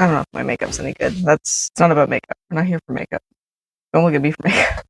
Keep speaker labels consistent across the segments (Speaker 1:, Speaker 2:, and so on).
Speaker 1: I don't know if my makeup's any good. It's not about makeup. We're not here for makeup. Don't look at me for makeup.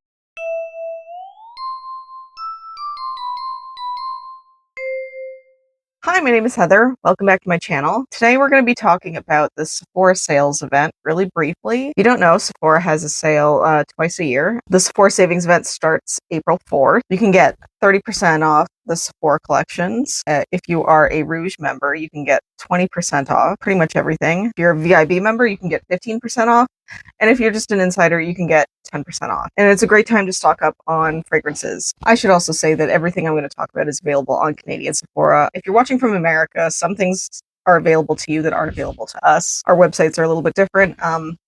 Speaker 1: Hi, my name is Heather. Welcome back to my channel. Today we're going to be talking about the Sephora sales event really briefly. If you don't know, Sephora has a sale twice a year. The Sephora savings event starts April 4th. You can get 30% off the Sephora collections. If you are a Rouge member, you can get 20% off pretty much everything. If you're a VIB member, you can get 15% off. And if you're just an insider, you can get 10% off. And it's a great time to stock up on fragrances. I should also say that everything I'm going to talk about is available on Canadian Sephora. If you're watching from America, some things are available to you that aren't available to us. Our websites are a little bit different.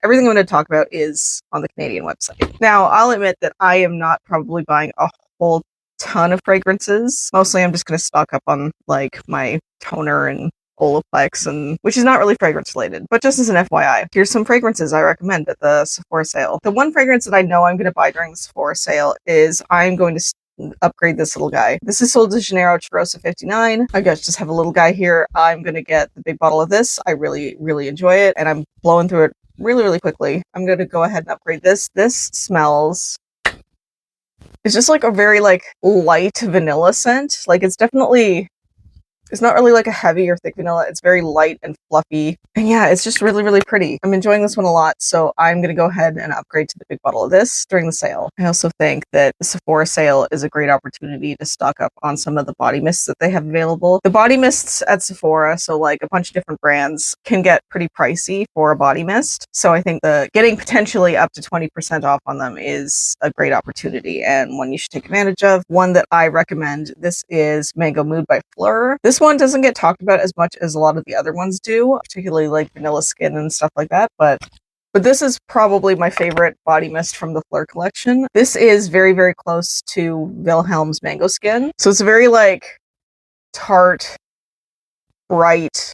Speaker 1: Everything I'm going to talk about is on the Canadian website. Now, I'll admit that I am not probably buying a whole ton of fragrances. Mostly I'm just going to stock up on like my toner and Olaplex, and which is not really fragrance related, but just as an FYI, here's some fragrances I recommend at the Sephora sale. The one fragrance that I know I'm going to buy during the Sephora sale is I'm going to upgrade this little guy. This is sold to Janeiro Cheirosa 59. I guess just have a little guy here. I'm going to get the big bottle of this. I really enjoy it, and I'm blowing through it really quickly. I'm going to go ahead and upgrade this. This smells... It's just like a very like light vanilla scent. Like it's not really like a heavy or thick vanilla. It's very light and fluffy. And yeah, it's just really pretty. I'm enjoying this one a lot, so I'm going to go ahead and upgrade to the big bottle of this during the sale. I also think that the Sephora sale is a great opportunity to stock up on some of the body mists that they have available. The body mists at Sephora, so like a bunch of different brands, can get pretty pricey for a body mist. So I think getting potentially up to 20% off on them is a great opportunity and one you should take advantage of. One that I recommend, this is Mango Mood by Phlur. This one doesn't get talked about as much as a lot of the other ones do, particularly like vanilla skin and stuff like that, but this is probably my favorite body mist from the Phlur collection. This is very close to Wilhelm's Mango Skin. So it's a very like tart, bright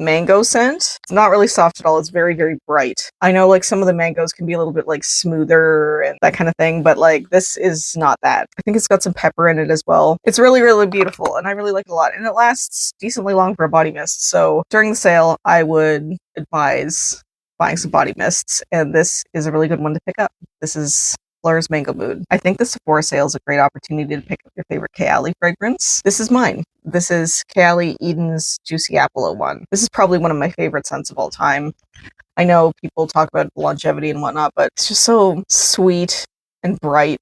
Speaker 1: mango scent. It's not really soft at all. It's very bright. I know like some of the mangoes can be a little bit like smoother and that kind of thing, but like this is not that. I think it's got some pepper in it as well. It's really beautiful and I really like it a lot, and it lasts decently long for a body mist. So during the sale, I would advise buying some body mists, and this is a really good one to pick up. This is Phlur's Mango Mood. I think the Sephora sale is a great opportunity to pick up your favorite Kayali fragrance. This is mine. This is Kayali Eden's Juicy Apple 01. This is probably one of my favorite scents of all time. I know people talk about longevity and whatnot, but it's just so sweet and bright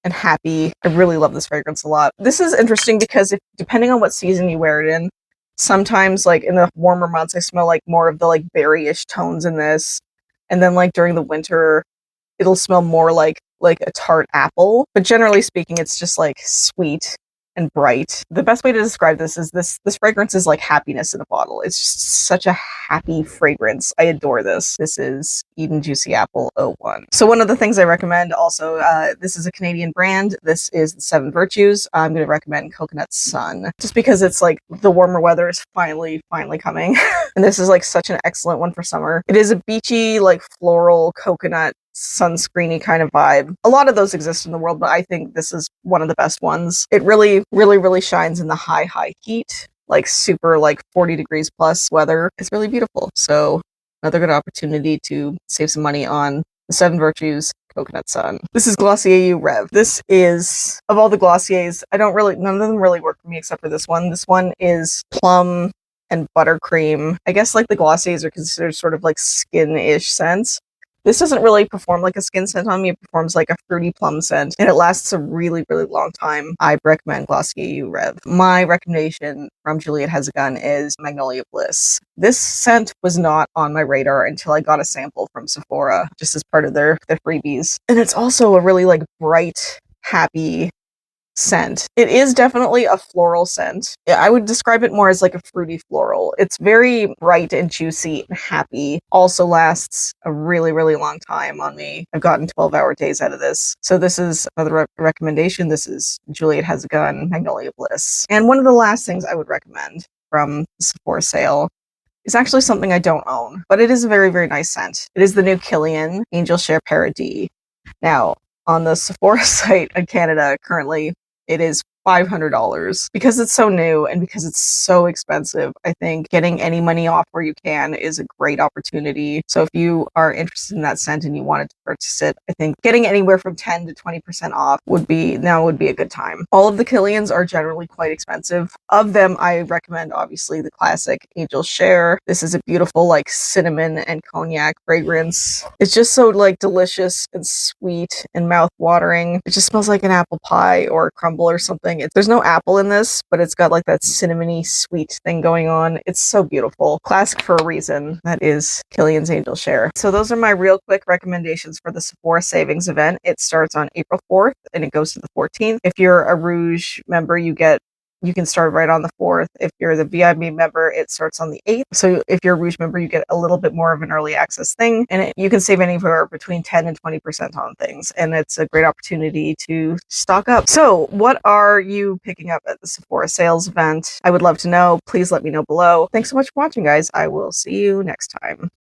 Speaker 1: and happy. I really love this fragrance a lot. This is interesting because depending on what season you wear it in, sometimes like in the warmer months, I smell like more of the like berry-ish tones in this. And then like during the winter, it'll smell more like a tart apple, but generally speaking, it's just like sweet and bright. The best way to describe this is this fragrance is like happiness in a bottle. It's just such a happy fragrance. I adore this. This is Eden Juicy Apple 01. So one of the things I recommend also, this is a Canadian brand. This is the 7 Virtues. I'm going to recommend Coconut Sun, just because it's like the warmer weather is finally coming. And this is like such an excellent one for summer. It is a beachy, like floral coconut sunscreeny kind of vibe. A lot of those exist in the world, but I think this is one of the best ones. It really shines in the high heat, like super like 40 degrees plus weather. It's really beautiful. So another good opportunity to save some money on the 7 Virtues Coconut Sun. This is Glossier Rêve. This is, of all the Glossiers, none of them really work for me except for this one. This one is plum and buttercream. I guess like the Glossiers are considered sort of like skin-ish scents. This doesn't really perform like a skin scent on me. It performs like a fruity plum scent, and it lasts a really long time. I recommend Glossier Rêve. My recommendation from Juliette Has a Gun is Magnolia Bliss. This scent was not on my radar until I got a sample from Sephora, just as part of their freebies. And it's also a really like bright, happy scent. It is definitely a floral scent. I would describe it more as like a fruity floral. It's very bright and juicy and happy. Also lasts a really long time on me. I've gotten 12-hour days out of this. So this is another recommendation. This is Juliette Has a Gun, Magnolia Bliss. And one of the last things I would recommend from the Sephora sale is actually something I don't own, but it is a very nice scent. It is the new Kilian Angel Share Paradis. Now, on the Sephora site in Canada, currently, it is $500. Because it's so new and because it's so expensive, I think getting any money off where you can is a great opportunity. So if you are interested in that scent and you wanted to purchase it, I think getting anywhere from 10 to 20% off would be a good time. All of the Kilians are generally quite expensive. Of them, I recommend obviously the classic Angel Share. This is a beautiful like cinnamon and cognac fragrance. It's just so like delicious and sweet and mouth-watering. It just smells like an apple pie or a crumble or something. There's no apple in this, but it's got like that cinnamony sweet thing going on. It's so beautiful. Classic for a reason. That is Kilian's Angel Share. So those are my real quick recommendations for the Sephora savings event. It starts on April 4th and it goes to the 14th. If you're a Rouge member, you can start right on the 4th. If you're the VIP member, it starts on the 8th. So if you're a Rouge member, you get a little bit more of an early access thing. And you can save anywhere between 10 and 20% on things. And it's a great opportunity to stock up. So what are you picking up at the Sephora sales event? I would love to know. Please let me know below. Thanks so much for watching, guys. I will see you next time.